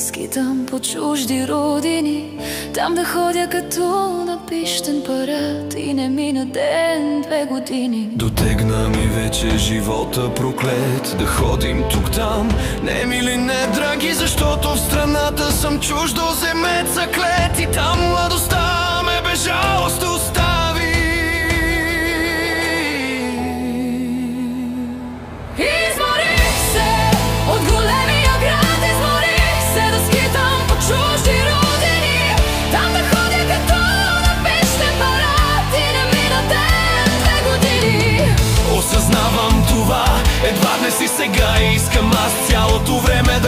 скитам по чужди родини, там да ходя като на пищен парад и не мина ден, 2 години. Дотегна ми вече живота проклет, да ходим тук-там, не мили, не драги, защото в страната съм чуждоземец заклет и там младостта ме безжалост остави. Изморих се от големия град, изморих се да скитам по чужди родини, там да ходя като на пищен парад и не мина ден, 2 години. Осъзнавам това, едва днес и сега, и искам аз цялото време